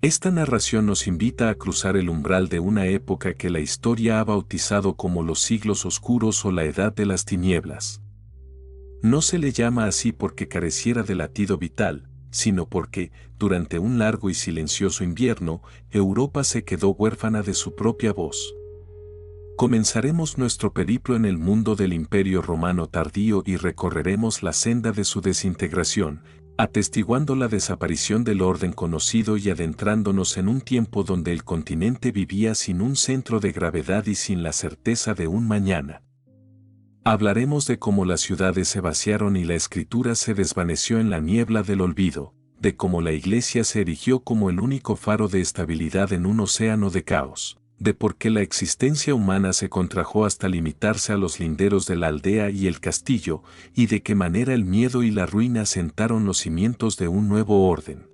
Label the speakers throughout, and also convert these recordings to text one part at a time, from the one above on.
Speaker 1: Esta narración nos invita a cruzar el umbral de una época que la historia ha bautizado como los siglos oscuros o la edad de las tinieblas. No se le llama así porque careciera de latido vital, sino porque, durante un largo y silencioso invierno, Europa se quedó huérfana de su propia voz. Comenzaremos nuestro periplo en el mundo del Imperio Romano tardío y recorreremos la senda de su desintegración, atestiguando la desaparición del orden conocido y adentrándonos en un tiempo donde el continente vivía sin un centro de gravedad y sin la certeza de un mañana. Hablaremos de cómo las ciudades se vaciaron y la escritura se desvaneció en la niebla del olvido, de cómo la Iglesia se erigió como el único faro de estabilidad en un océano de caos, de por qué la existencia humana se contrajo hasta limitarse a los linderos de la aldea y el castillo, y de qué manera el miedo y la ruina sentaron los cimientos de un nuevo orden.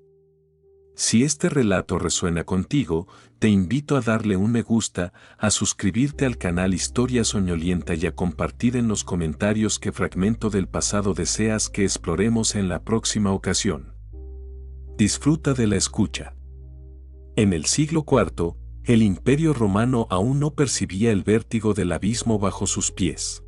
Speaker 1: Si este relato resuena contigo, te invito a darle un me gusta, a suscribirte al canal Historia Soñolienta y a compartir en los comentarios qué fragmento del pasado deseas que exploremos en la próxima ocasión. Disfruta de la escucha. En el siglo IV, el Imperio Romano aún no percibía el vértigo del abismo bajo sus pies.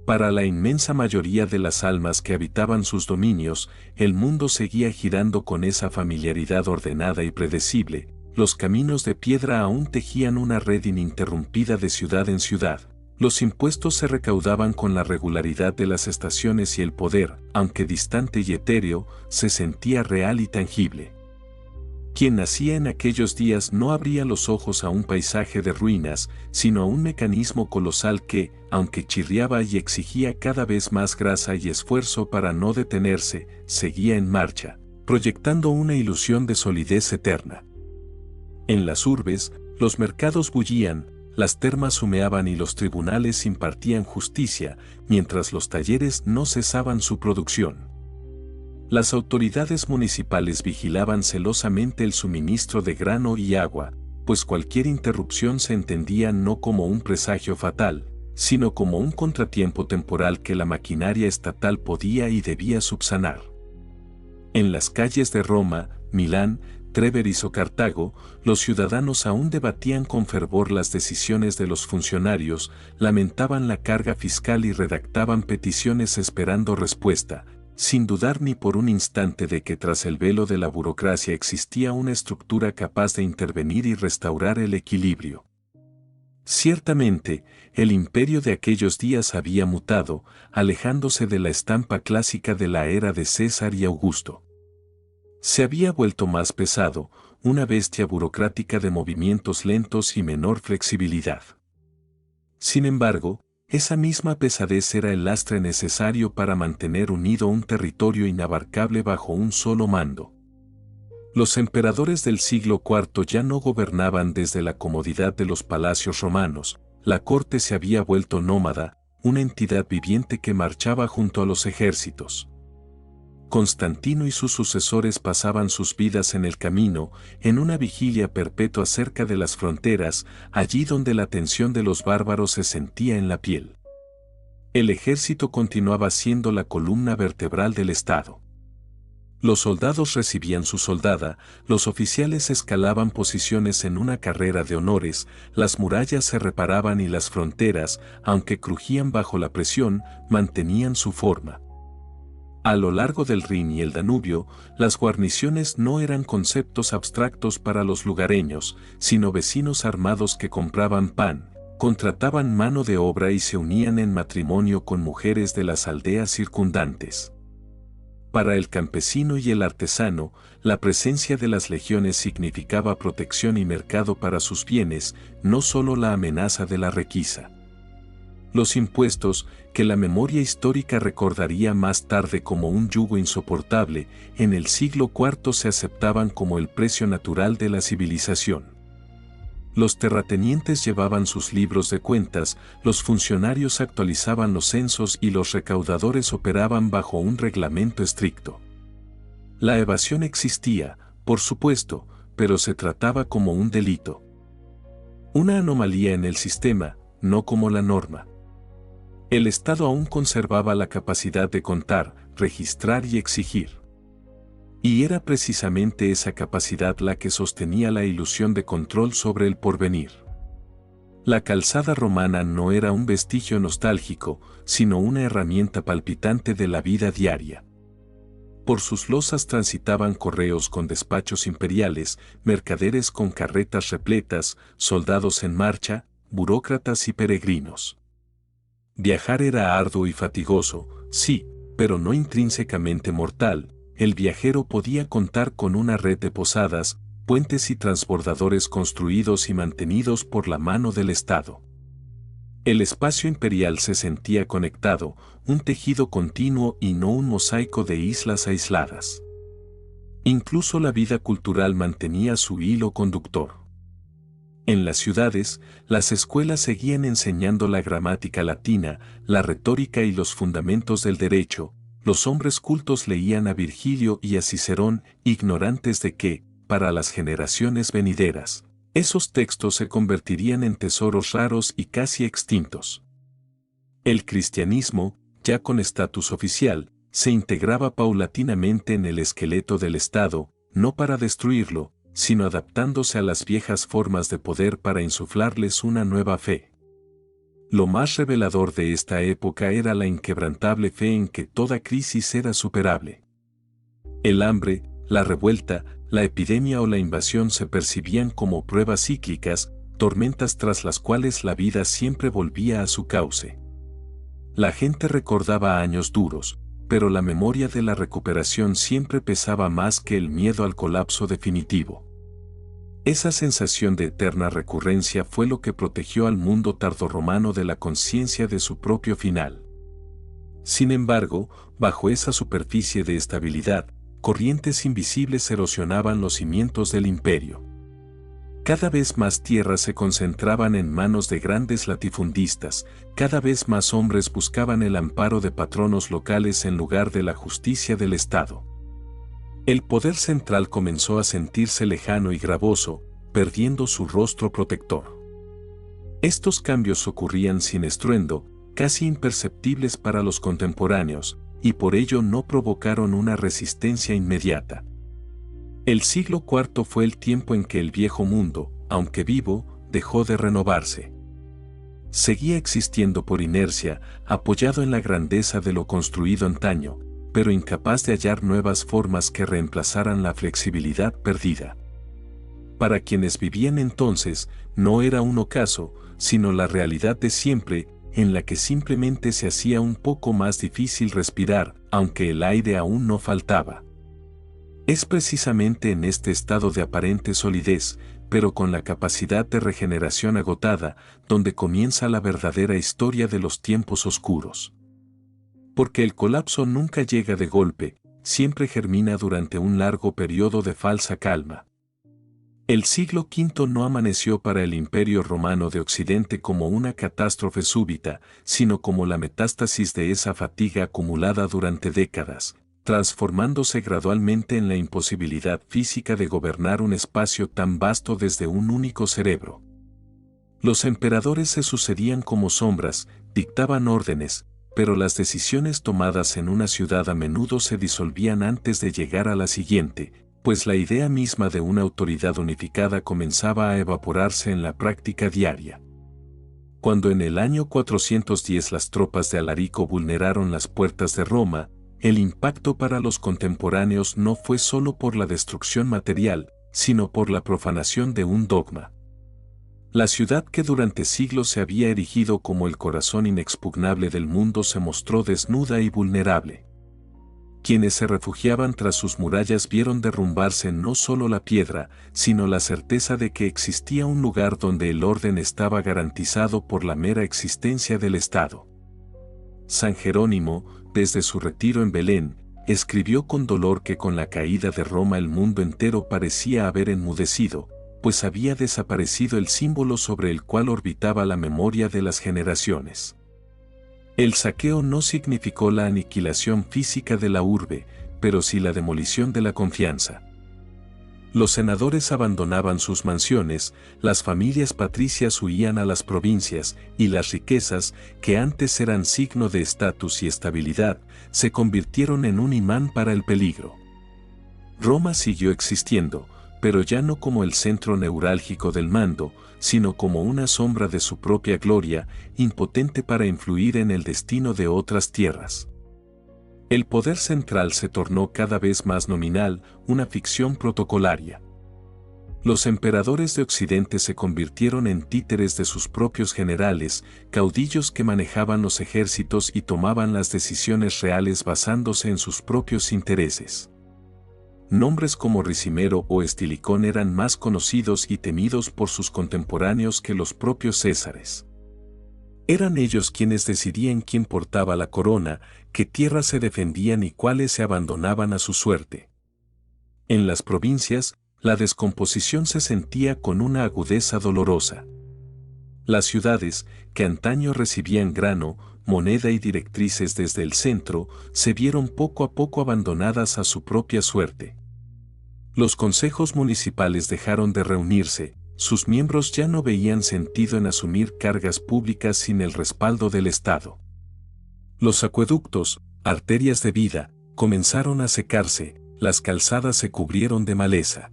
Speaker 1: Para la inmensa mayoría de las almas que habitaban sus dominios, el mundo seguía girando con esa familiaridad ordenada y predecible, los caminos de piedra aún tejían una red ininterrumpida de ciudad en ciudad, los impuestos se recaudaban con la regularidad de las estaciones y el poder, aunque distante y etéreo, se sentía real y tangible. Quien nacía en aquellos días no abría los ojos a un paisaje de ruinas, sino a un mecanismo colosal que, aunque chirriaba y exigía cada vez más grasa y esfuerzo para no detenerse, seguía en marcha, proyectando una ilusión de solidez eterna. En las urbes, los mercados bullían, las termas humeaban y los tribunales impartían justicia, mientras los talleres no cesaban su producción. Las autoridades municipales vigilaban celosamente el suministro de grano y agua, pues cualquier interrupción se entendía no como un presagio fatal, sino como un contratiempo temporal que la maquinaria estatal podía y debía subsanar. En las calles de Roma, Milán, Treveris o Cartago, los ciudadanos aún debatían con fervor las decisiones de los funcionarios, lamentaban la carga fiscal y redactaban peticiones esperando respuesta, sin dudar ni por un instante de que tras el velo de la burocracia existía una estructura capaz de intervenir y restaurar el equilibrio. Ciertamente, el imperio de aquellos días había mutado, alejándose de la estampa clásica de la era de César y Augusto. Se había vuelto más pesado, una bestia burocrática de movimientos lentos y menor flexibilidad. Sin embargo, esa misma pesadez era el lastre necesario para mantener unido un territorio inabarcable bajo un solo mando. Los emperadores del siglo IV ya no gobernaban desde la comodidad de los palacios romanos, la corte se había vuelto nómada, una entidad viviente que marchaba junto a los ejércitos. Constantino y sus sucesores pasaban sus vidas en el camino, en una vigilia perpetua cerca de las fronteras, allí donde la tensión de los bárbaros se sentía en la piel. El ejército continuaba siendo la columna vertebral del Estado. Los soldados recibían su soldada, los oficiales escalaban posiciones en una carrera de honores, las murallas se reparaban y las fronteras, aunque crujían bajo la presión, mantenían su forma. A lo largo del Rin y el Danubio, las guarniciones no eran conceptos abstractos para los lugareños, sino vecinos armados que compraban pan, contrataban mano de obra y se unían en matrimonio con mujeres de las aldeas circundantes. Para el campesino y el artesano, la presencia de las legiones significaba protección y mercado para sus bienes, no solo la amenaza de la requisa. Los impuestos, que la memoria histórica recordaría más tarde como un yugo insoportable, en el siglo IV se aceptaban como el precio natural de la civilización. Los terratenientes llevaban sus libros de cuentas, los funcionarios actualizaban los censos y los recaudadores operaban bajo un reglamento estricto. La evasión existía, por supuesto, pero se trataba como un delito. Una anomalía en el sistema, no como la norma. El Estado aún conservaba la capacidad de contar, registrar y exigir. Y era precisamente esa capacidad la que sostenía la ilusión de control sobre el porvenir. La calzada romana no era un vestigio nostálgico, sino una herramienta palpitante de la vida diaria. Por sus losas transitaban correos con despachos imperiales, mercaderes con carretas repletas, soldados en marcha, burócratas y peregrinos. Viajar era arduo y fatigoso, sí, pero no intrínsecamente mortal. El viajero podía contar con una red de posadas, puentes y transbordadores construidos y mantenidos por la mano del Estado. El espacio imperial se sentía conectado, un tejido continuo y no un mosaico de islas aisladas. Incluso la vida cultural mantenía su hilo conductor. En las ciudades, las escuelas seguían enseñando la gramática latina, la retórica y los fundamentos del derecho. Los hombres cultos leían a Virgilio y a Cicerón, ignorantes de que, para las generaciones venideras, esos textos se convertirían en tesoros raros y casi extintos. El cristianismo, ya con estatus oficial, se integraba paulatinamente en el esqueleto del Estado, no para destruirlo, sino adaptándose a las viejas formas de poder para insuflarles una nueva fe. Lo más revelador de esta época era la inquebrantable fe en que toda crisis era superable. El hambre, la revuelta, la epidemia o la invasión se percibían como pruebas cíclicas, tormentas tras las cuales la vida siempre volvía a su cauce. La gente recordaba años duros, pero la memoria de la recuperación siempre pesaba más que el miedo al colapso definitivo. Esa sensación de eterna recurrencia fue lo que protegió al mundo tardorromano de la conciencia de su propio final. Sin embargo, bajo esa superficie de estabilidad, corrientes invisibles erosionaban los cimientos del imperio. Cada vez más tierras se concentraban en manos de grandes latifundistas, cada vez más hombres buscaban el amparo de patronos locales en lugar de la justicia del Estado. El poder central comenzó a sentirse lejano y gravoso, perdiendo su rostro protector. Estos cambios ocurrían sin estruendo, casi imperceptibles para los contemporáneos, y por ello no provocaron una resistencia inmediata. El siglo IV fue el tiempo en que el viejo mundo, aunque vivo, dejó de renovarse. Seguía existiendo por inercia, apoyado en la grandeza de lo construido antaño, pero incapaz de hallar nuevas formas que reemplazaran la flexibilidad perdida. Para quienes vivían entonces, no era un ocaso, sino la realidad de siempre, en la que simplemente se hacía un poco más difícil respirar, aunque el aire aún no faltaba. Es precisamente en este estado de aparente solidez, pero con la capacidad de regeneración agotada, donde comienza la verdadera historia de los tiempos oscuros. Porque el colapso nunca llega de golpe, siempre germina durante un largo periodo de falsa calma. El siglo V no amaneció para el Imperio Romano de Occidente como una catástrofe súbita, sino como la metástasis de esa fatiga acumulada durante décadas, transformándose gradualmente en la imposibilidad física de gobernar un espacio tan vasto desde un único cerebro. Los emperadores se sucedían como sombras, dictaban órdenes, pero las decisiones tomadas en una ciudad a menudo se disolvían antes de llegar a la siguiente, pues la idea misma de una autoridad unificada comenzaba a evaporarse en la práctica diaria. Cuando en el año 410 las tropas de Alarico vulneraron las puertas de Roma, el impacto para los contemporáneos no fue solo por la destrucción material, sino por la profanación de un dogma. La ciudad que durante siglos se había erigido como el corazón inexpugnable del mundo se mostró desnuda y vulnerable. Quienes se refugiaban tras sus murallas vieron derrumbarse no solo la piedra, sino la certeza de que existía un lugar donde el orden estaba garantizado por la mera existencia del Estado. San Jerónimo, desde su retiro en Belén, escribió con dolor que con la caída de Roma el mundo entero parecía haber enmudecido, pues había desaparecido el símbolo sobre el cual orbitaba la memoria de las generaciones. El saqueo no significó la aniquilación física de la urbe, pero sí la demolición de la confianza. Los senadores abandonaban sus mansiones, las familias patricias huían a las provincias, y las riquezas, que antes eran signo de estatus y estabilidad, se convirtieron en un imán para el peligro. Roma siguió existiendo, pero ya no como el centro neurálgico del mando, sino como una sombra de su propia gloria, impotente para influir en el destino de otras tierras. El poder central se tornó cada vez más nominal, una ficción protocolaria. Los emperadores de Occidente se convirtieron en títeres de sus propios generales, caudillos que manejaban los ejércitos y tomaban las decisiones reales basándose en sus propios intereses. Nombres como Ricimero o Estilicón eran más conocidos y temidos por sus contemporáneos que los propios césares. Eran ellos quienes decidían quién portaba la corona, qué tierras se defendían y cuáles se abandonaban a su suerte. En las provincias, la descomposición se sentía con una agudeza dolorosa. Las ciudades, que antaño recibían grano, moneda y directrices desde el centro, se vieron poco a poco abandonadas a su propia suerte. Los consejos municipales dejaron de reunirse, sus miembros ya no veían sentido en asumir cargas públicas sin el respaldo del Estado. Los acueductos, arterias de vida, comenzaron a secarse, las calzadas se cubrieron de maleza.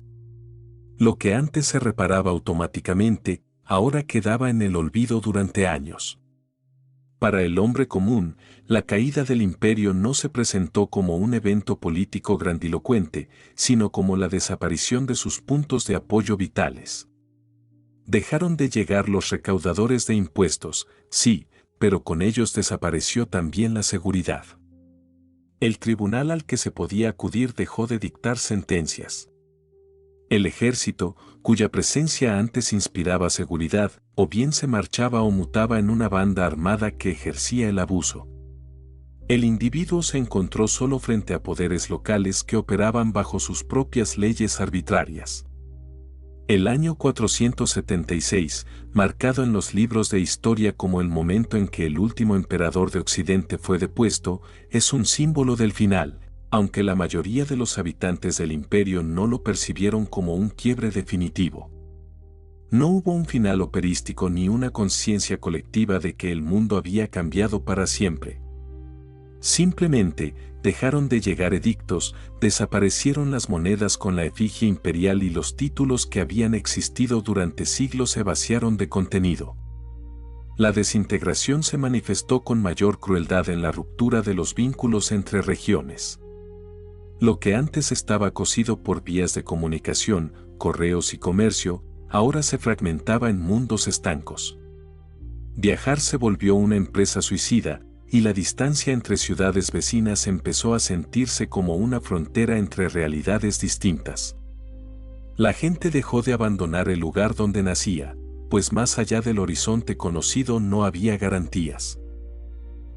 Speaker 1: Lo que antes se reparaba automáticamente, ahora quedaba en el olvido durante años. Para el hombre común, la caída del imperio no se presentó como un evento político grandilocuente, sino como la desaparición de sus puntos de apoyo vitales. Dejaron de llegar los recaudadores de impuestos, sí, pero con ellos desapareció también la seguridad. El tribunal al que se podía acudir dejó de dictar sentencias. El ejército, cuya presencia antes inspiraba seguridad, o bien se marchaba o mutaba en una banda armada que ejercía el abuso. El individuo se encontró solo frente a poderes locales que operaban bajo sus propias leyes arbitrarias. El año 476, marcado en los libros de historia como el momento en que el último emperador de Occidente fue depuesto, es un símbolo del final, aunque la mayoría de los habitantes del imperio no lo percibieron como un quiebre definitivo. No hubo un final operístico ni una conciencia colectiva de que el mundo había cambiado para siempre. Simplemente, dejaron de llegar edictos, desaparecieron las monedas con la efigie imperial y los títulos que habían existido durante siglos se vaciaron de contenido. La desintegración se manifestó con mayor crueldad en la ruptura de los vínculos entre regiones. Lo que antes estaba cosido por vías de comunicación, correos y comercio, ahora se fragmentaba en mundos estancos. Viajar se volvió una empresa suicida, y la distancia entre ciudades vecinas empezó a sentirse como una frontera entre realidades distintas. La gente dejó de abandonar el lugar donde nacía, pues más allá del horizonte conocido no había garantías.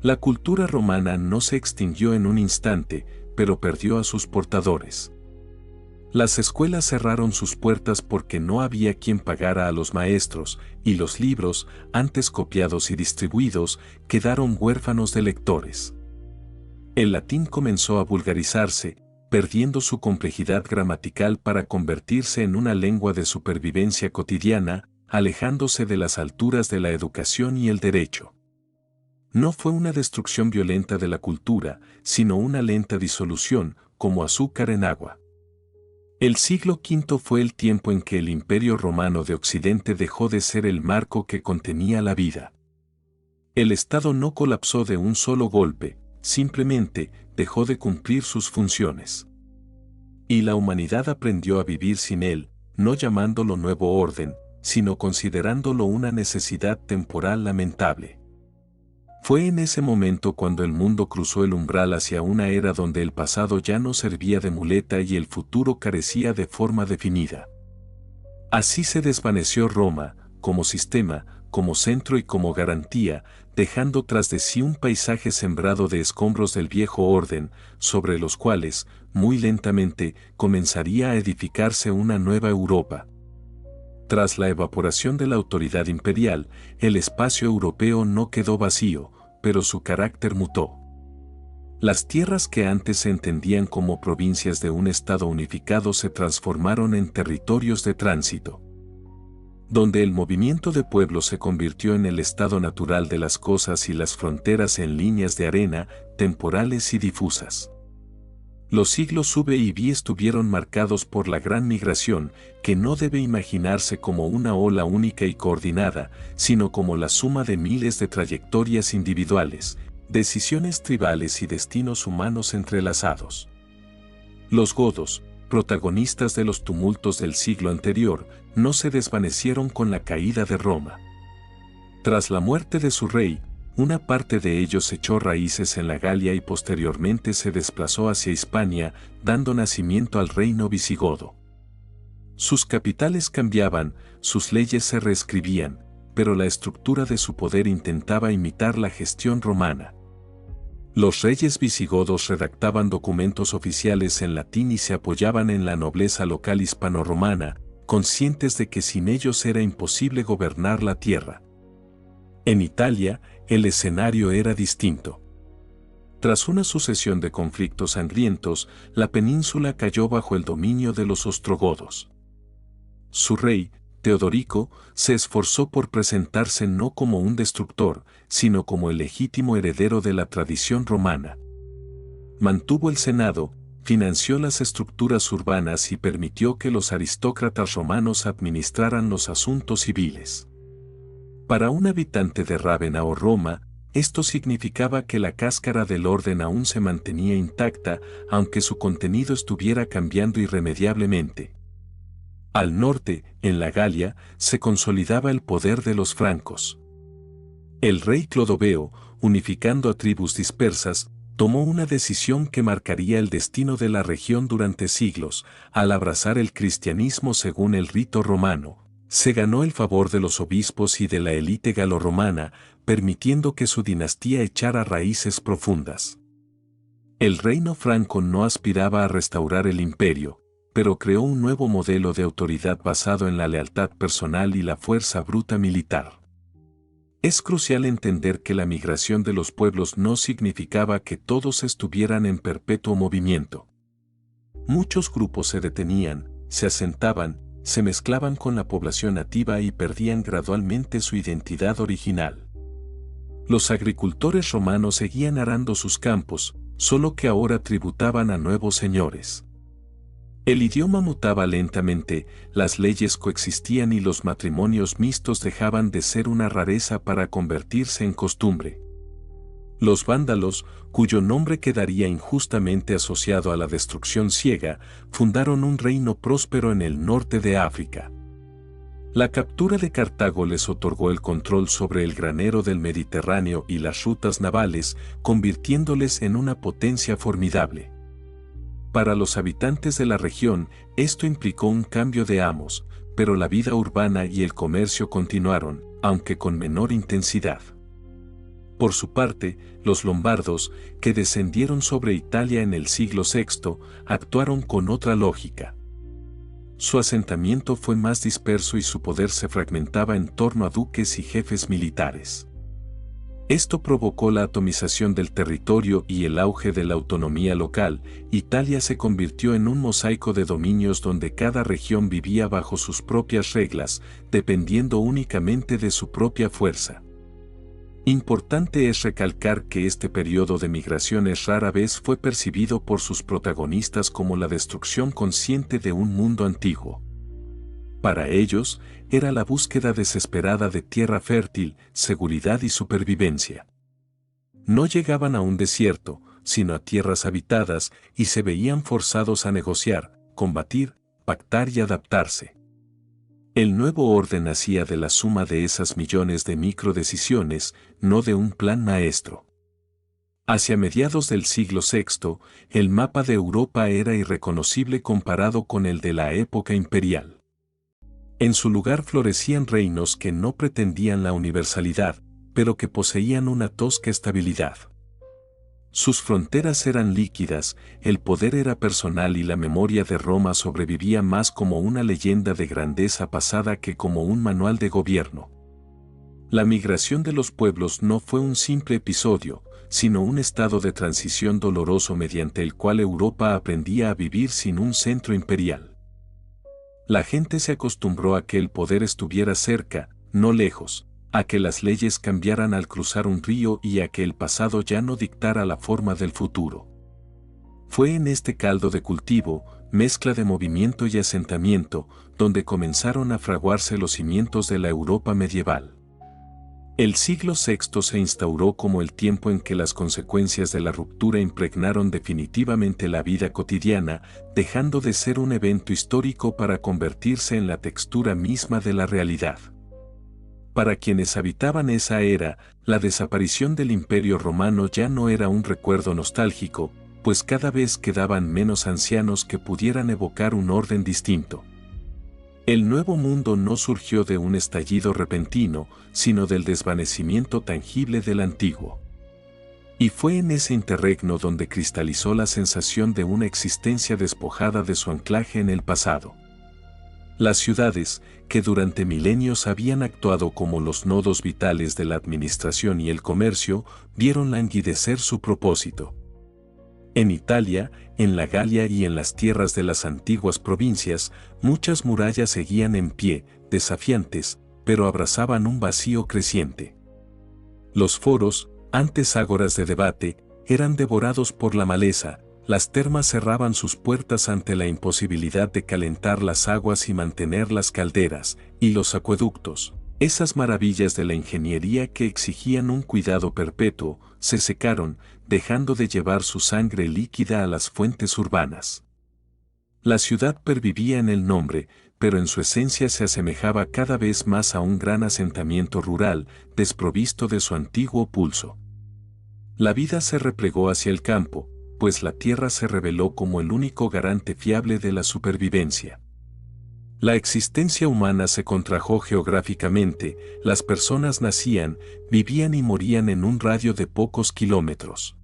Speaker 1: La cultura romana no se extinguió en un instante, pero perdió a sus portadores. Las escuelas cerraron sus puertas porque no había quien pagara a los maestros, y los libros, antes copiados y distribuidos, quedaron huérfanos de lectores. El latín comenzó a vulgarizarse, perdiendo su complejidad gramatical para convertirse en una lengua de supervivencia cotidiana, alejándose de las alturas de la educación y el derecho. No fue una destrucción violenta de la cultura, sino una lenta disolución, como azúcar en agua. El siglo V fue el tiempo en que el Imperio Romano de Occidente dejó de ser el marco que contenía la vida. El Estado no colapsó de un solo golpe, simplemente dejó de cumplir sus funciones. Y la humanidad aprendió a vivir sin él, no llamándolo nuevo orden, sino considerándolo una necesidad temporal lamentable. Fue en ese momento cuando el mundo cruzó el umbral hacia una era donde el pasado ya no servía de muleta y el futuro carecía de forma definida. Así se desvaneció Roma, como sistema, como centro y como garantía, dejando tras de sí un paisaje sembrado de escombros del viejo orden, sobre los cuales, muy lentamente, comenzaría a edificarse una nueva Europa. Tras la evaporación de la autoridad imperial, el espacio europeo no quedó vacío, pero su carácter mutó. Las tierras que antes se entendían como provincias de un estado unificado se transformaron en territorios de tránsito, donde el movimiento de pueblos se convirtió en el estado natural de las cosas y las fronteras en líneas de arena, temporales y difusas. Los siglos V y V estuvieron marcados por la gran migración, que no debe imaginarse como una ola única y coordinada, sino como la suma de miles de trayectorias individuales, decisiones tribales y destinos humanos entrelazados. Los godos, protagonistas de los tumultos del siglo anterior, no se desvanecieron con la caída de Roma. Tras la muerte de su rey, una parte de ellos echó raíces en la Galia y posteriormente se desplazó hacia Hispania, dando nacimiento al reino visigodo. Sus capitales cambiaban, sus leyes se reescribían, pero la estructura de su poder intentaba imitar la gestión romana. Los reyes visigodos redactaban documentos oficiales en latín y se apoyaban en la nobleza local hispano-romana, conscientes de que sin ellos era imposible gobernar la tierra. En Italia, el escenario era distinto. Tras una sucesión de conflictos sangrientos, la península cayó bajo el dominio de los ostrogodos. Su rey, Teodorico, se esforzó por presentarse no como un destructor, sino como el legítimo heredero de la tradición romana. Mantuvo el Senado, financió las estructuras urbanas y permitió que los aristócratas romanos administraran los asuntos civiles. Para un habitante de Rávena o Roma, esto significaba que la cáscara del orden aún se mantenía intacta, aunque su contenido estuviera cambiando irremediablemente. Al norte, en la Galia, se consolidaba el poder de los francos. El rey Clodoveo, unificando a tribus dispersas, tomó una decisión que marcaría el destino de la región durante siglos, al abrazar el cristianismo según el rito romano. Se ganó el favor de los obispos y de la élite galorromana, permitiendo que su dinastía echara raíces profundas. El reino franco no aspiraba a restaurar el imperio, pero creó un nuevo modelo de autoridad basado en la lealtad personal y la fuerza bruta militar. Es crucial entender que la migración de los pueblos no significaba que todos estuvieran en perpetuo movimiento. Muchos grupos se detenían, se asentaban, se mezclaban con la población nativa y perdían gradualmente su identidad original. Los agricultores romanos seguían arando sus campos, solo que ahora tributaban a nuevos señores. El idioma mutaba lentamente, las leyes coexistían y los matrimonios mixtos dejaban de ser una rareza para convertirse en costumbre. Los vándalos, cuyo nombre quedaría injustamente asociado a la destrucción ciega, fundaron un reino próspero en el norte de África. La captura de Cartago les otorgó el control sobre el granero del Mediterráneo y las rutas navales, convirtiéndoles en una potencia formidable. Para los habitantes de la región, esto implicó un cambio de amos, pero la vida urbana y el comercio continuaron, aunque con menor intensidad. Por su parte, los lombardos, que descendieron sobre Italia en el siglo VI, actuaron con otra lógica. Su asentamiento fue más disperso y su poder se fragmentaba en torno a duques y jefes militares. Esto provocó la atomización del territorio y el auge de la autonomía local. Italia se convirtió en un mosaico de dominios donde cada región vivía bajo sus propias reglas, dependiendo únicamente de su propia fuerza. Importante es recalcar que este periodo de migraciones rara vez fue percibido por sus protagonistas como la destrucción consciente de un mundo antiguo. Para ellos, era la búsqueda desesperada de tierra fértil, seguridad y supervivencia. No llegaban a un desierto, sino a tierras habitadas, y se veían forzados a negociar, combatir, pactar y adaptarse. El nuevo orden nacía de la suma de esas millones de microdecisiones, no de un plan maestro. Hacia mediados del siglo VI, el mapa de Europa era irreconocible comparado con el de la época imperial. En su lugar florecían reinos que no pretendían la universalidad, pero que poseían una tosca estabilidad. Sus fronteras eran líquidas, el poder era personal y la memoria de Roma sobrevivía más como una leyenda de grandeza pasada que como un manual de gobierno. La migración de los pueblos no fue un simple episodio, sino un estado de transición doloroso mediante el cual Europa aprendía a vivir sin un centro imperial. La gente se acostumbró a que el poder estuviera cerca, no lejos, a que las leyes cambiaran al cruzar un río y a que el pasado ya no dictara la forma del futuro. Fue en este caldo de cultivo, mezcla de movimiento y asentamiento, donde comenzaron a fraguarse los cimientos de la Europa medieval. El siglo VI se instauró como el tiempo en que las consecuencias de la ruptura impregnaron definitivamente la vida cotidiana, dejando de ser un evento histórico para convertirse en la textura misma de la realidad. Para quienes habitaban esa era, la desaparición del Imperio Romano ya no era un recuerdo nostálgico, pues cada vez quedaban menos ancianos que pudieran evocar un orden distinto. El nuevo mundo no surgió de un estallido repentino, sino del desvanecimiento tangible del antiguo. Y fue en ese interregno donde cristalizó la sensación de una existencia despojada de su anclaje en el pasado. Las ciudades, que durante milenios habían actuado como los nodos vitales de la administración y el comercio, vieron languidecer su propósito. En Italia, en la Galia y en las tierras de las antiguas provincias, muchas murallas seguían en pie, desafiantes, pero abrazaban un vacío creciente. Los foros, antes ágoras de debate, eran devorados por la maleza, las termas cerraban sus puertas ante la imposibilidad de calentar las aguas y mantener las calderas, y los acueductos, esas maravillas de la ingeniería que exigían un cuidado perpetuo, se secaron, dejando de llevar su sangre líquida a las fuentes urbanas. La ciudad pervivía en el nombre, pero en su esencia se asemejaba cada vez más a un gran asentamiento rural, desprovisto de su antiguo pulso. La vida se replegó hacia el campo, pues la tierra se reveló como el único garante fiable de la supervivencia. La existencia humana se contrajo geográficamente, las personas nacían, vivían y morían en un radio de pocos kilómetros.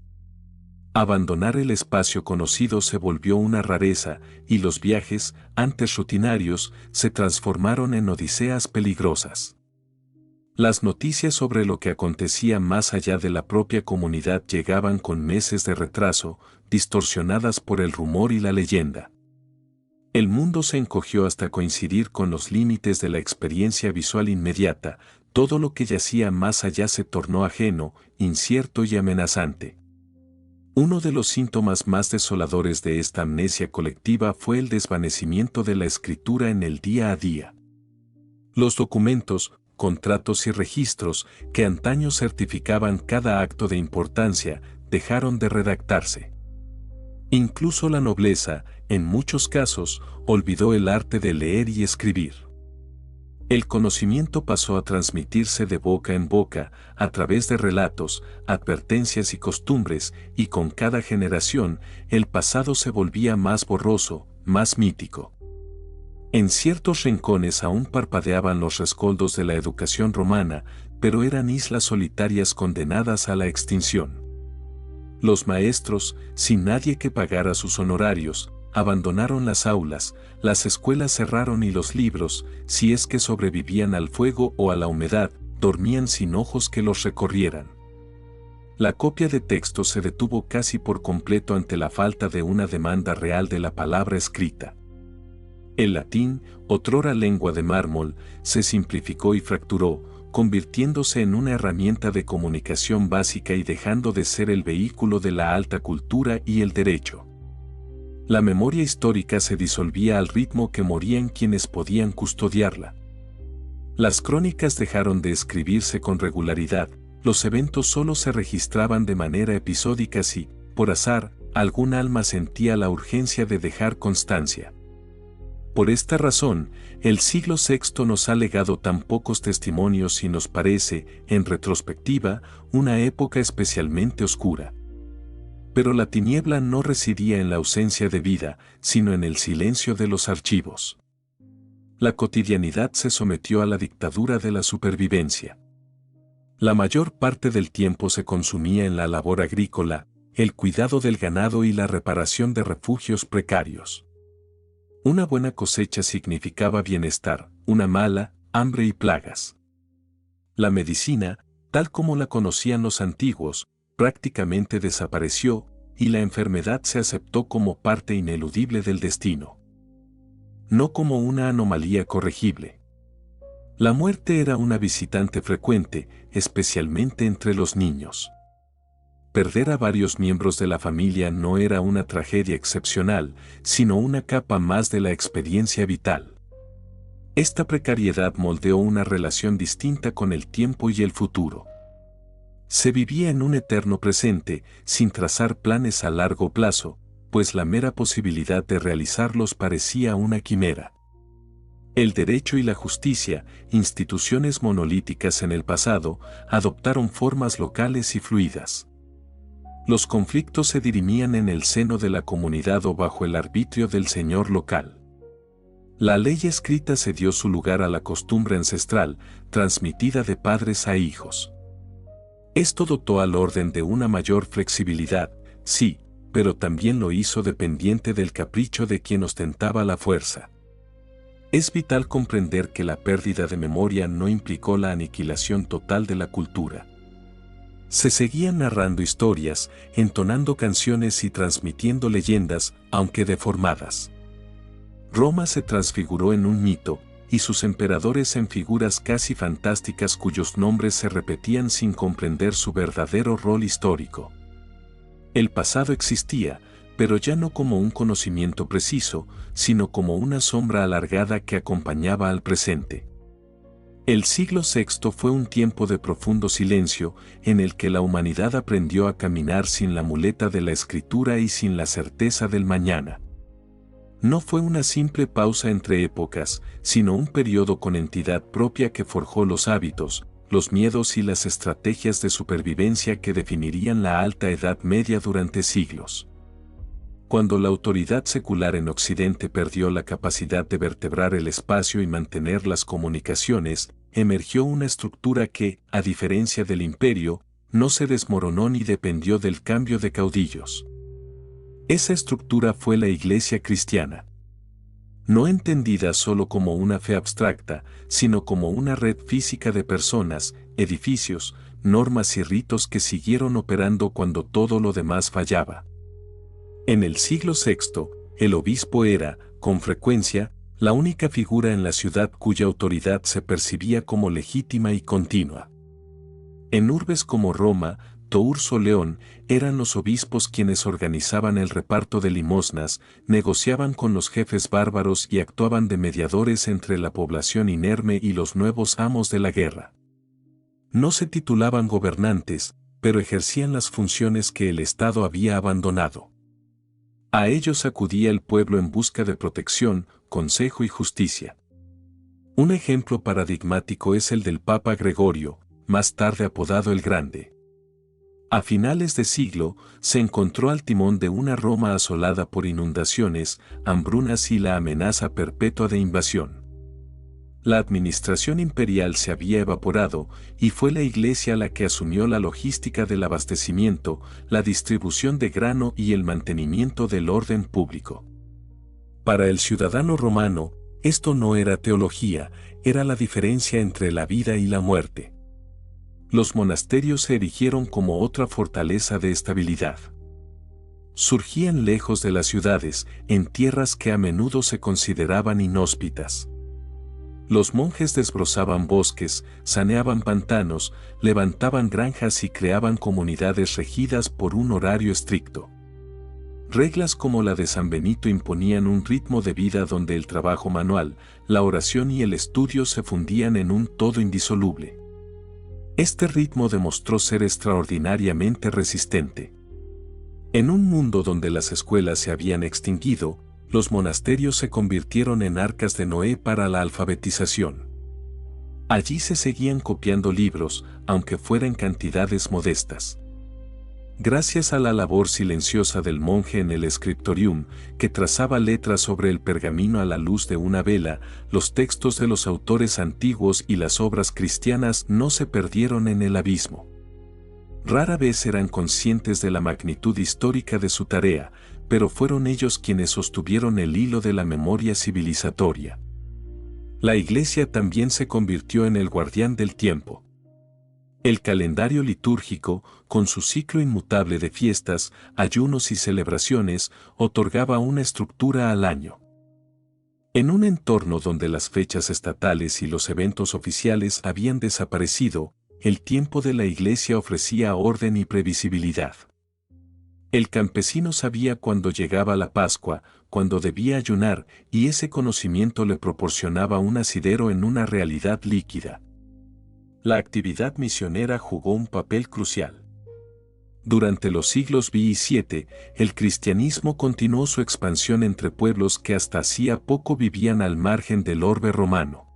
Speaker 1: Abandonar el espacio conocido se volvió una rareza, y los viajes, antes rutinarios, se transformaron en odiseas peligrosas. Las noticias sobre lo que acontecía más allá de la propia comunidad llegaban con meses de retraso, distorsionadas por el rumor y la leyenda. El mundo se encogió hasta coincidir con los límites de la experiencia visual inmediata, todo lo que yacía más allá se tornó ajeno, incierto y amenazante. Uno de los síntomas más desoladores de esta amnesia colectiva fue el desvanecimiento de la escritura en el día a día. Los documentos, contratos y registros que antaño certificaban cada acto de importancia, dejaron de redactarse. Incluso la nobleza, en muchos casos, olvidó el arte de leer y escribir. El conocimiento pasó a transmitirse de boca en boca, a través de relatos, advertencias y costumbres, y con cada generación, el pasado se volvía más borroso, más mítico. En ciertos rincones aún parpadeaban los rescoldos de la educación romana, pero eran islas solitarias condenadas a la extinción. Los maestros, sin nadie que pagara sus honorarios, abandonaron las aulas, las escuelas cerraron y los libros, si es que sobrevivían al fuego o a la humedad, dormían sin ojos que los recorrieran. La copia de texto se detuvo casi por completo ante la falta de una demanda real de la palabra escrita. El latín, otrora lengua de mármol, se simplificó y fracturó, convirtiéndose en una herramienta de comunicación básica y dejando de ser el vehículo de la alta cultura y el derecho. La memoria histórica se disolvía al ritmo que morían quienes podían custodiarla. Las crónicas dejaron de escribirse con regularidad, los eventos solo se registraban de manera episódica si, por azar, algún alma sentía la urgencia de dejar constancia. Por esta razón, el siglo VI nos ha legado tan pocos testimonios y nos parece, en retrospectiva, una época especialmente oscura. Pero la tiniebla no residía en la ausencia de vida, sino en el silencio de los archivos. La cotidianidad se sometió a la dictadura de la supervivencia. La mayor parte del tiempo se consumía en la labor agrícola, el cuidado del ganado y la reparación de refugios precarios. Una buena cosecha significaba bienestar, una mala, hambre y plagas. La medicina, tal como la conocían los antiguos, prácticamente desapareció, y la enfermedad se aceptó como parte ineludible del destino. No como una anomalía corregible. La muerte era una visitante frecuente, especialmente entre los niños. perder a varios miembros de la familia no era una tragedia excepcional, sino una capa más de la experiencia vital. Esta precariedad moldeó una relación distinta con el tiempo y el futuro. Se vivía en un eterno presente, sin trazar planes a largo plazo, pues la mera posibilidad de realizarlos parecía una quimera. El derecho y la justicia, instituciones monolíticas en el pasado, adoptaron formas locales y fluidas. Los conflictos se dirimían en el seno de la comunidad o bajo el arbitrio del señor local. La ley escrita cedió su lugar a la costumbre ancestral, transmitida de padres a hijos. Esto dotó al orden de una mayor flexibilidad, sí, pero también lo hizo dependiente del capricho de quien ostentaba la fuerza. Es vital comprender que la pérdida de memoria no implicó la aniquilación total de la cultura. Se seguían narrando historias, entonando canciones y transmitiendo leyendas, aunque deformadas. Roma se transfiguró en un mito, y sus emperadores en figuras casi fantásticas cuyos nombres se repetían sin comprender su verdadero rol histórico. El pasado existía, pero ya no como un conocimiento preciso, sino como una sombra alargada que acompañaba al presente. El siglo VI fue un tiempo de profundo silencio, en el que la humanidad aprendió a caminar sin la muleta de la escritura y sin la certeza del mañana. No fue una simple pausa entre épocas, sino un periodo con entidad propia que forjó los hábitos, los miedos y las estrategias de supervivencia que definirían la Alta Edad Media durante siglos. Cuando la autoridad secular en Occidente perdió la capacidad de vertebrar el espacio y mantener las comunicaciones, emergió una estructura que, a diferencia del imperio, no se desmoronó ni dependió del cambio de caudillos. Esa estructura fue la Iglesia cristiana. No entendida solo como una fe abstracta, sino como una red física de personas, edificios, normas y ritos que siguieron operando cuando todo lo demás fallaba. En el siglo VI, el obispo era, con frecuencia, la única figura en la ciudad cuya autoridad se percibía como legítima y continua. En urbes como Roma, Tours o León, eran los obispos quienes organizaban el reparto de limosnas, negociaban con los jefes bárbaros y actuaban de mediadores entre la población inerme y los nuevos amos de la guerra. No se titulaban gobernantes, pero ejercían las funciones que el Estado había abandonado. A ellos acudía el pueblo en busca de protección, consejo y justicia. Un ejemplo paradigmático es el del Papa Gregorio, más tarde apodado el Grande. A finales de siglo, se encontró al timón de una Roma asolada por inundaciones, hambrunas y la amenaza perpetua de invasión. La administración imperial se había evaporado, y fue la Iglesia la que asumió la logística del abastecimiento, la distribución de grano y el mantenimiento del orden público. Para el ciudadano romano, esto no era teología, era la diferencia entre la vida y la muerte. Los monasterios se erigieron como otra fortaleza de estabilidad. Surgían lejos de las ciudades, en tierras que a menudo se consideraban inhóspitas. Los monjes desbrozaban bosques, saneaban pantanos, levantaban granjas y creaban comunidades regidas por un horario estricto. Reglas como la de San Benito imponían un ritmo de vida donde el trabajo manual, la oración y el estudio se fundían en un todo indisoluble. Este ritmo demostró ser extraordinariamente resistente. En un mundo donde las escuelas se habían extinguido, los monasterios se convirtieron en arcas de Noé para la alfabetización. Allí se seguían copiando libros, aunque fuera en cantidades modestas. Gracias a la labor silenciosa del monje en el scriptorium, que trazaba letras sobre el pergamino a la luz de una vela, los textos de los autores antiguos y las obras cristianas no se perdieron en el abismo. Rara vez eran conscientes de la magnitud histórica de su tarea, pero fueron ellos quienes sostuvieron el hilo de la memoria civilizatoria. La Iglesia también se convirtió en el guardián del tiempo. El calendario litúrgico, con su ciclo inmutable de fiestas, ayunos y celebraciones, otorgaba una estructura al año. En un entorno donde las fechas estatales y los eventos oficiales habían desaparecido, el tiempo de la Iglesia ofrecía orden y previsibilidad. El campesino sabía cuándo llegaba la Pascua, cuándo debía ayunar, y ese conocimiento le proporcionaba un asidero en una realidad líquida. La actividad misionera jugó un papel crucial. Durante los siglos VI y VII, el cristianismo continuó su expansión entre pueblos que hasta hacía poco vivían al margen del orbe romano.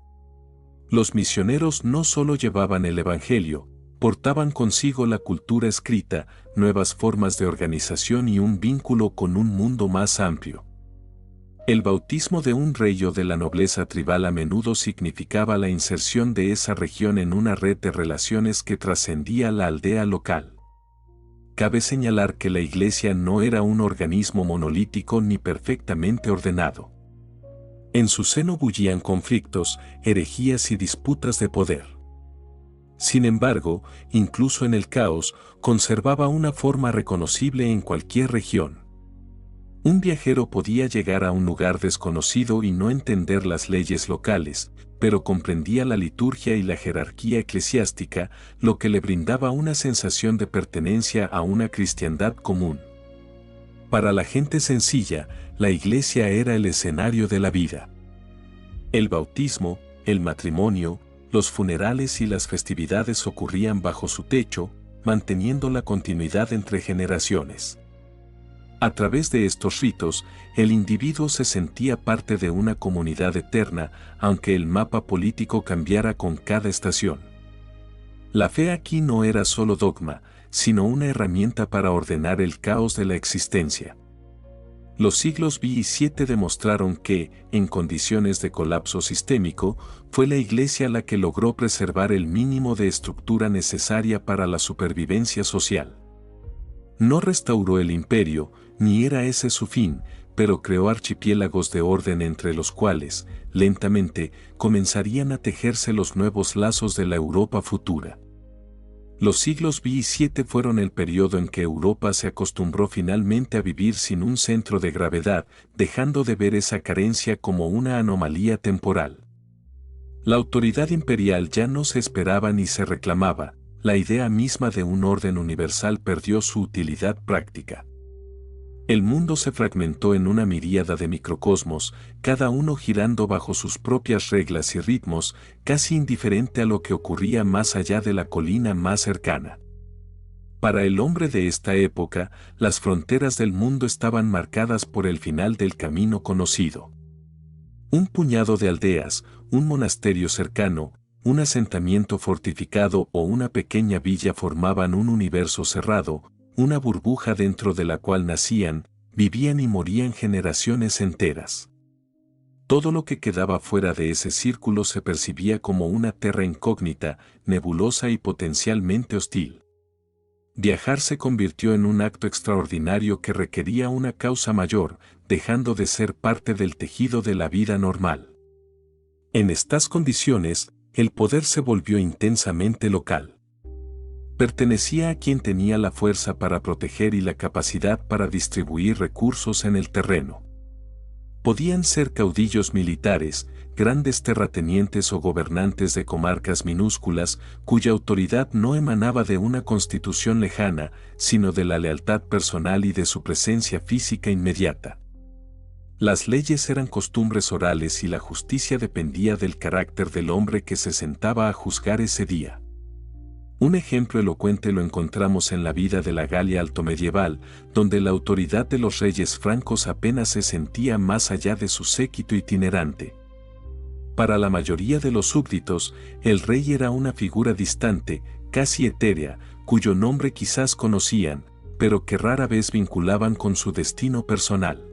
Speaker 1: Los misioneros no solo llevaban el Evangelio, portaban consigo la cultura escrita, nuevas formas de organización y un vínculo con un mundo más amplio. El bautismo de un rey o de la nobleza tribal a menudo significaba la inserción de esa región en una red de relaciones que trascendía la aldea local. Cabe señalar que la Iglesia no era un organismo monolítico ni perfectamente ordenado. En su seno bullían conflictos, herejías y disputas de poder. Sin embargo, incluso en el caos, conservaba una forma reconocible en cualquier región. Un viajero podía llegar a un lugar desconocido y no entender las leyes locales, pero comprendía la liturgia y la jerarquía eclesiástica, lo que le brindaba una sensación de pertenencia a una cristiandad común. Para la gente sencilla, la iglesia era el escenario de la vida. El bautismo, el matrimonio, los funerales y las festividades ocurrían bajo su techo, manteniendo la continuidad entre generaciones. A través de estos ritos, el individuo se sentía parte de una comunidad eterna, aunque el mapa político cambiara con cada estación. La fe aquí no era solo dogma, sino una herramienta para ordenar el caos de la existencia. Los siglos VI y VII demostraron que, en condiciones de colapso sistémico, fue la Iglesia la que logró preservar el mínimo de estructura necesaria para la supervivencia social. No restauró el imperio, ni era ese su fin, pero creó archipiélagos de orden entre los cuales, lentamente, comenzarían a tejerse los nuevos lazos de la Europa futura. Los siglos VI y VII fueron el periodo en que Europa se acostumbró finalmente a vivir sin un centro de gravedad, dejando de ver esa carencia como una anomalía temporal. La autoridad imperial ya no se esperaba ni se reclamaba, la idea misma de un orden universal perdió su utilidad práctica. El mundo se fragmentó en una miríada de microcosmos, cada uno girando bajo sus propias reglas y ritmos, casi indiferente a lo que ocurría más allá de la colina más cercana. Para el hombre de esta época, las fronteras del mundo estaban marcadas por el final del camino conocido. Un puñado de aldeas, un monasterio cercano, un asentamiento fortificado o una pequeña villa formaban un universo cerrado, una burbuja dentro de la cual nacían, vivían y morían generaciones enteras. Todo lo que quedaba fuera de ese círculo se percibía como una terra incógnita, nebulosa y potencialmente hostil. Viajar se convirtió en un acto extraordinario que requería una causa mayor, dejando de ser parte del tejido de la vida normal. En estas condiciones, el poder se volvió intensamente local. Pertenecía a quien tenía la fuerza para proteger y la capacidad para distribuir recursos en el terreno. Podían ser caudillos militares, grandes terratenientes o gobernantes de comarcas minúsculas cuya autoridad no emanaba de una constitución lejana, sino de la lealtad personal y de su presencia física inmediata. Las leyes eran costumbres orales y la justicia dependía del carácter del hombre que se sentaba a juzgar ese día. Un ejemplo elocuente lo encontramos en la vida de la Galia altomedieval, donde la autoridad de los reyes francos apenas se sentía más allá de su séquito itinerante. Para la mayoría de los súbditos, el rey era una figura distante, casi etérea, cuyo nombre quizás conocían, pero que rara vez vinculaban con su destino personal.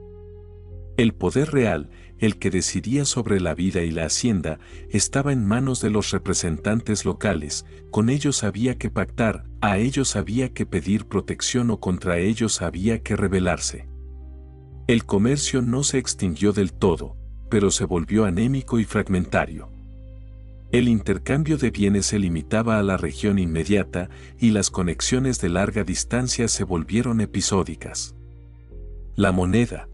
Speaker 1: El poder real, el que decidía sobre la vida y la hacienda, estaba en manos de los representantes locales, con ellos había que pactar, a ellos había que pedir protección o contra ellos había que rebelarse. El comercio no se extinguió del todo, pero se volvió anémico y fragmentario. El intercambio de bienes se limitaba a la región inmediata y las conexiones de larga distancia se volvieron episódicas. La moneda,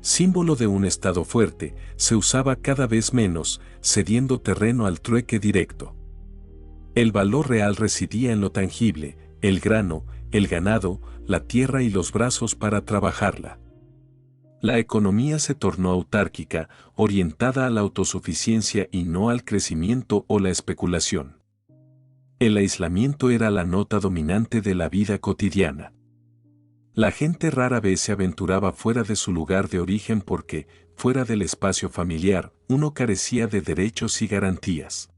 Speaker 1: símbolo de un Estado fuerte, se usaba cada vez menos, cediendo terreno al trueque directo. El valor real residía en lo tangible, el grano, el ganado, la tierra y los brazos para trabajarla. La economía se tornó autárquica, orientada a la autosuficiencia y no al crecimiento o la especulación. El aislamiento era la nota dominante de la vida cotidiana. La gente rara vez se aventuraba fuera de su lugar de origen porque, fuera del espacio familiar, uno carecía de derechos y garantías.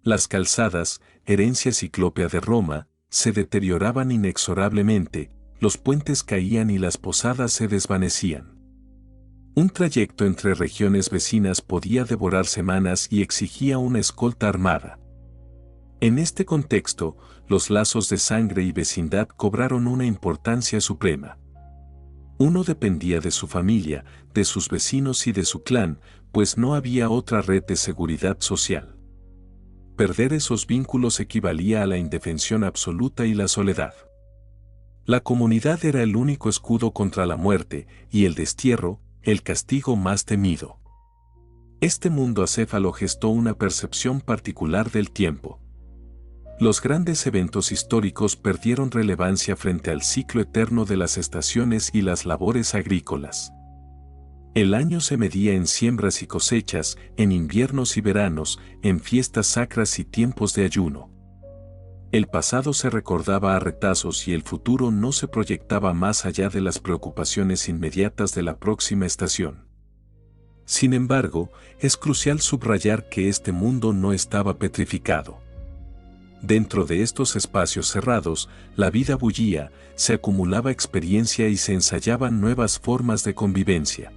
Speaker 1: Las calzadas, herencia ciclópea de Roma, se deterioraban inexorablemente, los puentes caían y las posadas se desvanecían. Un trayecto entre regiones vecinas podía devorar semanas y exigía una escolta armada. En este contexto, los lazos de sangre y vecindad cobraron una importancia suprema. Uno dependía de su familia, de sus vecinos y de su clan, pues no había otra red de seguridad social. Perder esos vínculos equivalía a la indefensión absoluta y la soledad. La comunidad era el único escudo contra la muerte y el destierro, el castigo más temido. Este mundo acéfalo gestó una percepción particular del tiempo. Los grandes eventos históricos perdieron relevancia frente al ciclo eterno de las estaciones y las labores agrícolas. El año se medía en siembras y cosechas, en inviernos y veranos, en fiestas sacras y tiempos de ayuno. El pasado se recordaba a retazos y el futuro no se proyectaba más allá de las preocupaciones inmediatas de la próxima estación. Sin embargo, es crucial subrayar que este mundo no estaba petrificado. Dentro de estos espacios cerrados, la vida bullía, se acumulaba experiencia y se ensayaban nuevas formas de convivencia.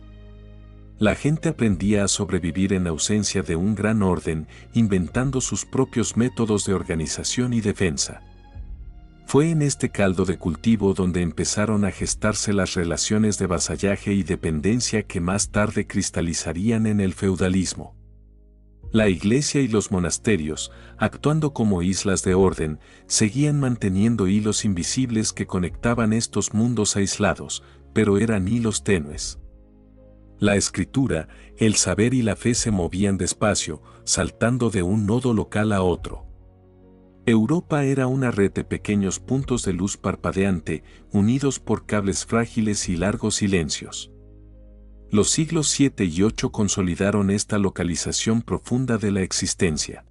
Speaker 1: La gente aprendía a sobrevivir en ausencia de un gran orden, inventando sus propios métodos de organización y defensa. Fue en este caldo de cultivo donde empezaron a gestarse las relaciones de vasallaje y dependencia que más tarde cristalizarían en el feudalismo. La iglesia y los monasterios, actuando como islas de orden, seguían manteniendo hilos invisibles que conectaban estos mundos aislados, pero eran hilos tenues. La escritura, el saber y la fe se movían despacio, saltando de un nodo local a otro. Europa era una red de pequeños puntos de luz parpadeante, unidos por cables frágiles y largos silencios. Los siglos 7 y 8 consolidaron esta localización profunda de la existencia.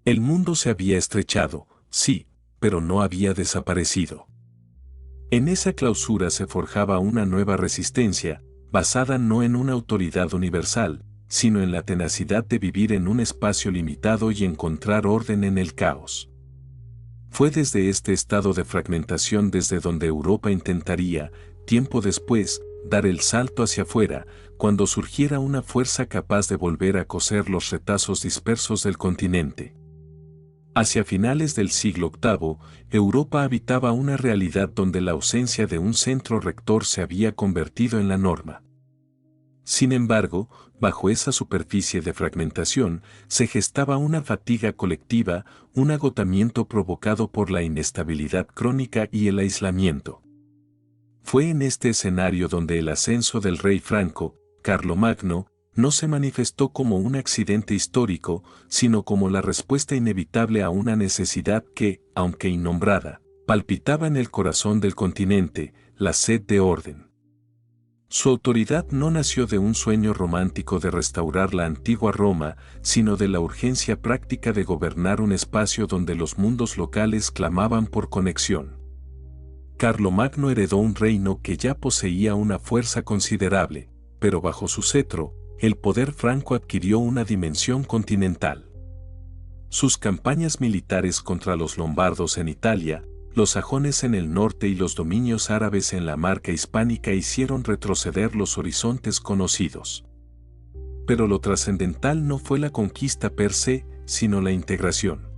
Speaker 1: El mundo se había estrechado, sí, pero no había desaparecido. En esa clausura se forjaba una nueva resistencia, basada no en una autoridad universal, sino en la tenacidad de vivir en un espacio limitado y encontrar orden en el caos. Fue desde este estado de fragmentación desde donde Europa intentaría, tiempo después, dar el salto hacia afuera, cuando surgiera una fuerza capaz de volver a coser los retazos dispersos del continente. Hacia finales del siglo VIII, Europa habitaba una realidad donde la ausencia de un centro rector se había convertido en la norma. Sin embargo, bajo esa superficie de fragmentación, se gestaba una fatiga colectiva, un agotamiento provocado por la inestabilidad crónica y el aislamiento. Fue en este escenario donde el ascenso del rey franco, Carlomagno, no se manifestó como un accidente histórico, sino como la respuesta inevitable a una necesidad que, aunque innombrada, palpitaba en el corazón del continente, la sed de orden. Su autoridad no nació de un sueño romántico de restaurar la antigua Roma, sino de la urgencia práctica de gobernar un espacio donde los mundos locales clamaban por conexión. Carlomagno heredó un reino que ya poseía una fuerza considerable, pero bajo su cetro, el poder franco adquirió una dimensión continental. Sus campañas militares contra los lombardos en Italia, los sajones en el norte y los dominios árabes en la marca hispánica hicieron retroceder los horizontes conocidos. Pero lo trascendental no fue la conquista per se, sino la integración.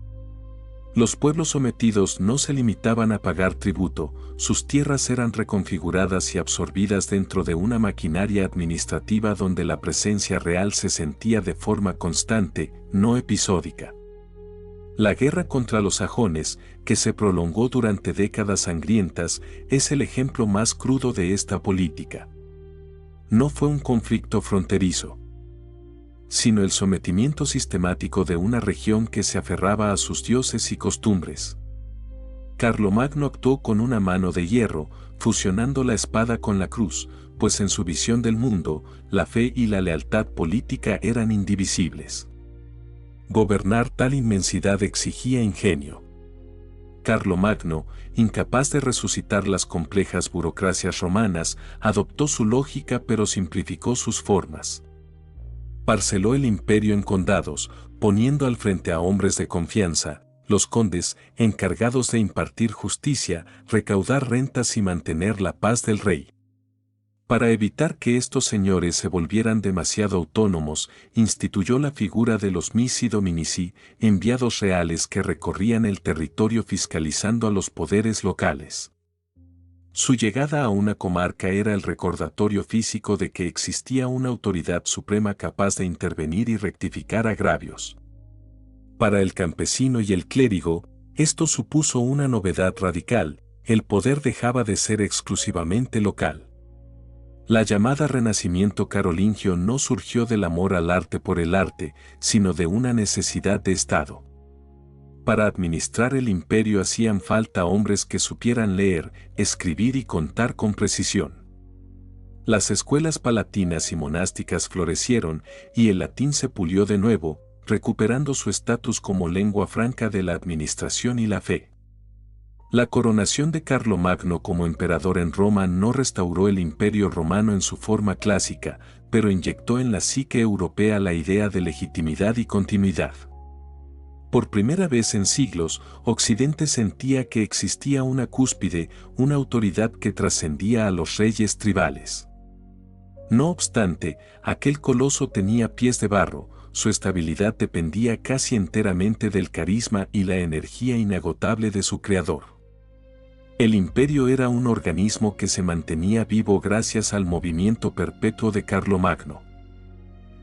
Speaker 1: Los pueblos sometidos no se limitaban a pagar tributo, sus tierras eran reconfiguradas y absorbidas dentro de una maquinaria administrativa donde la presencia real se sentía de forma constante, no episódica. La guerra contra los sajones, que se prolongó durante décadas sangrientas, es el ejemplo más crudo de esta política. No fue un conflicto fronterizo. sino el sometimiento sistemático de una región que se aferraba a sus dioses y costumbres. Carlomagno actuó con una mano de hierro, fusionando la espada con la cruz, pues en su visión del mundo, la fe y la lealtad política eran indivisibles. Gobernar tal inmensidad exigía ingenio. Carlomagno, incapaz de resucitar las complejas burocracias romanas, adoptó su lógica pero simplificó sus formas. Parceló el imperio en condados, poniendo al frente a hombres de confianza, los condes, encargados de impartir justicia, recaudar rentas y mantener la paz del rey. Para evitar que estos señores se volvieran demasiado autónomos, instituyó la figura de los missi dominici, enviados reales que recorrían el territorio fiscalizando a los poderes locales. Su llegada a una comarca era el recordatorio físico de que existía una autoridad suprema capaz de intervenir y rectificar agravios. Para el campesino y el clérigo, esto supuso una novedad radical: el poder dejaba de ser exclusivamente local. La llamada Renacimiento carolingio no surgió del amor al arte por el arte, sino de una necesidad de Estado. Para administrar el imperio hacían falta hombres que supieran leer, escribir y contar con precisión. Las escuelas palatinas y monásticas florecieron y el latín se pulió de nuevo, recuperando su estatus como lengua franca de la administración y la fe. La coronación de Carlomagno como emperador en Roma no restauró el imperio romano en su forma clásica, pero inyectó en la psique europea la idea de legitimidad y continuidad. Por primera vez en siglos, Occidente sentía que existía una cúspide, una autoridad que trascendía a los reyes tribales. No obstante, aquel coloso tenía pies de barro, su estabilidad dependía casi enteramente del carisma y la energía inagotable de su creador. El imperio era un organismo que se mantenía vivo gracias al movimiento perpetuo de Carlomagno.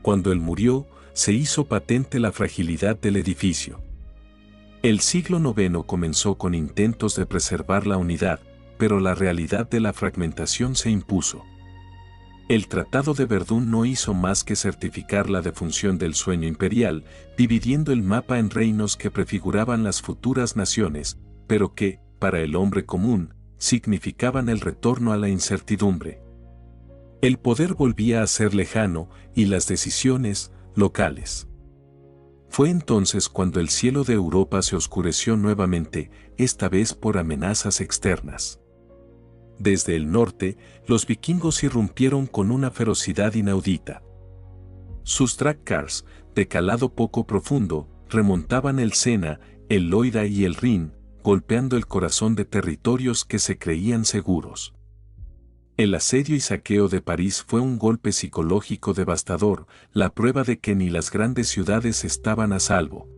Speaker 1: Cuando él murió, se hizo patente la fragilidad del edificio. El siglo IX comenzó con intentos de preservar la unidad, pero la realidad de la fragmentación se impuso. El Tratado de Verdún no hizo más que certificar la defunción del sueño imperial, dividiendo el mapa en reinos que prefiguraban las futuras naciones, pero que, para el hombre común, significaban el retorno a la incertidumbre. El poder volvía a ser lejano y las decisiones, locales. Fue entonces cuando el cielo de Europa se oscureció nuevamente, esta vez por amenazas externas. Desde el norte, los vikingos irrumpieron con una ferocidad inaudita. Sus dragcars, de calado poco profundo, remontaban el Sena, el Loira y el Rin, golpeando el corazón de territorios que se creían seguros. El asedio y saqueo de París fue un golpe psicológico devastador, la prueba de que ni las grandes ciudades estaban a salvo.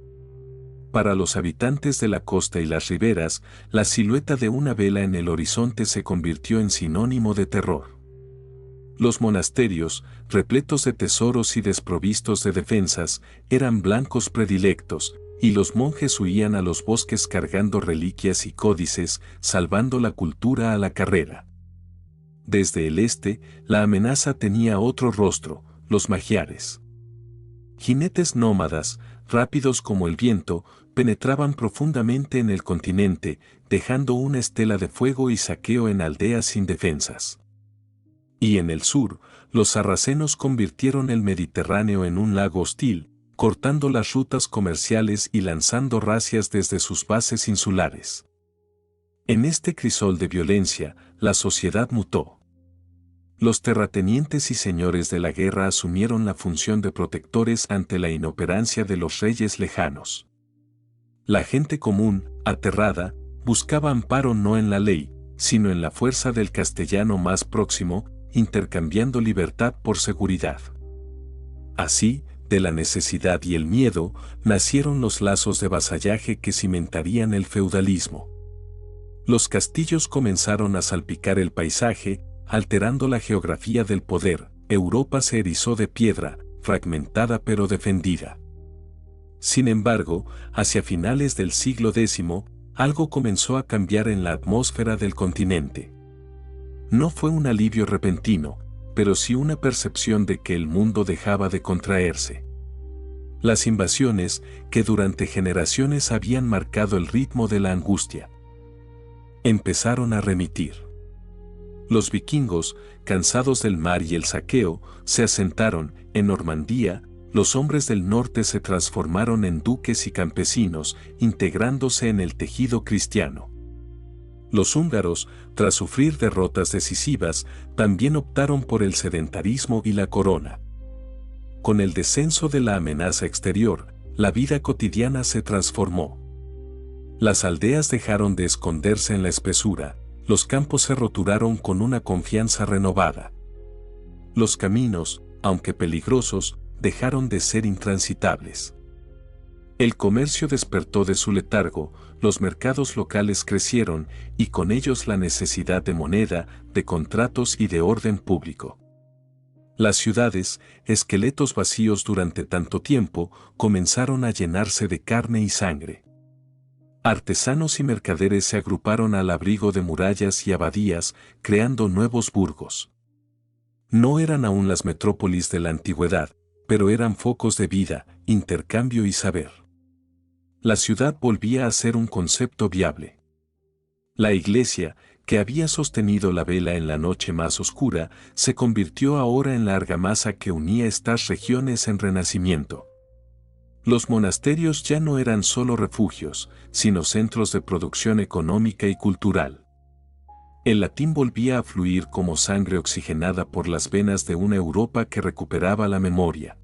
Speaker 1: Para los habitantes de la costa y las riberas, la silueta de una vela en el horizonte se convirtió en sinónimo de terror. Los monasterios, repletos de tesoros y desprovistos de defensas, eran blancos predilectos, y los monjes huían a los bosques cargando reliquias y códices, salvando la cultura a la carrera. Desde el este, la amenaza tenía otro rostro: los magiares. Jinetes nómadas, rápidos como el viento, penetraban profundamente en el continente, dejando una estela de fuego y saqueo en aldeas indefensas. Y en el sur, los sarracenos convirtieron el Mediterráneo en un lago hostil, cortando las rutas comerciales y lanzando razias desde sus bases insulares. En este crisol de violencia, la sociedad mutó. Los terratenientes y señores de la guerra asumieron la función de protectores ante la inoperancia de los reyes lejanos. La gente común, aterrada, buscaba amparo no en la ley, sino en la fuerza del castellano más próximo, intercambiando libertad por seguridad. Así, de la necesidad y el miedo, nacieron los lazos de vasallaje que cimentarían el feudalismo. Los castillos comenzaron a salpicar el paisaje, alterando la geografía del poder. Europa se erizó de piedra, fragmentada pero defendida. Sin embargo, hacia finales del siglo X, algo comenzó a cambiar en la atmósfera del continente. No fue un alivio repentino, pero sí una percepción de que el mundo dejaba de contraerse. Las invasiones, que durante generaciones habían marcado el ritmo de la angustia, empezaron a remitir. Los vikingos, cansados del mar y el saqueo, se asentaron en Normandía. Los hombres del norte se transformaron en duques y campesinos, integrándose en el tejido cristiano. Los húngaros, tras sufrir derrotas decisivas, también optaron por el sedentarismo y la corona. Con el descenso de la amenaza exterior, la vida cotidiana se transformó. Las aldeas dejaron de esconderse en la espesura, los campos se roturaron con una confianza renovada. Los caminos, aunque peligrosos, dejaron de ser intransitables. El comercio despertó de su letargo, los mercados locales crecieron y con ellos la necesidad de moneda, de contratos y de orden público. Las ciudades, esqueletos vacíos durante tanto tiempo, comenzaron a llenarse de carne y sangre. Artesanos y mercaderes se agruparon al abrigo de murallas y abadías, creando nuevos burgos. No eran aún las metrópolis de la antigüedad, pero eran focos de vida, intercambio y saber. La ciudad volvía a ser un concepto viable. La iglesia, que había sostenido la vela en la noche más oscura, se convirtió ahora en la argamasa que unía estas regiones en renacimiento. Los monasterios ya no eran solo refugios, sino centros de producción económica y cultural. El latín volvía a fluir como sangre oxigenada por las venas de una Europa que recuperaba la memoria.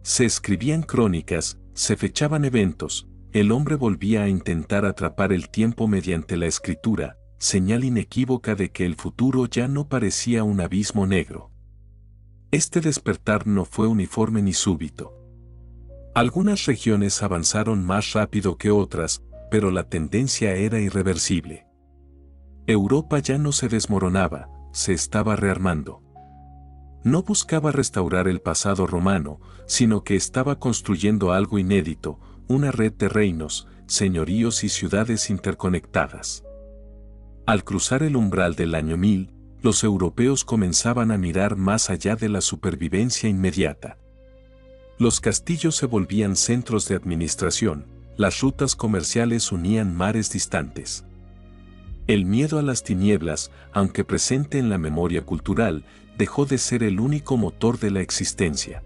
Speaker 1: Se escribían crónicas, se fechaban eventos, el hombre volvía a intentar atrapar el tiempo mediante la escritura, señal inequívoca de que el futuro ya no parecía un abismo negro. Este despertar no fue uniforme ni súbito. Algunas regiones avanzaron más rápido que otras, pero la tendencia era irreversible. Europa ya no se desmoronaba, se estaba rearmando. No buscaba restaurar el pasado romano, sino que estaba construyendo algo inédito, una red de reinos, señoríos y ciudades interconectadas. Al cruzar el umbral del año 1000, los europeos comenzaban a mirar más allá de la supervivencia inmediata. Los castillos se volvían centros de administración, las rutas comerciales unían mares distantes. El miedo a las tinieblas, aunque presente en la memoria cultural, dejó de ser el único motor de la existencia.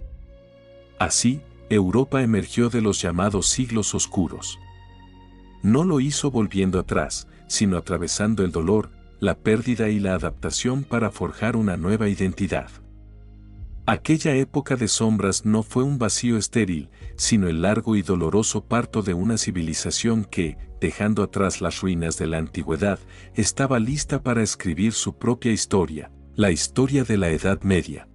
Speaker 1: Así, Europa emergió de los llamados siglos oscuros. No lo hizo volviendo atrás, sino atravesando el dolor, la pérdida y la adaptación para forjar una nueva identidad. Aquella época de sombras no fue un vacío estéril, sino el largo y doloroso parto de una civilización que, dejando atrás las ruinas de la antigüedad, estaba lista para escribir su propia historia, la historia de la Edad Media.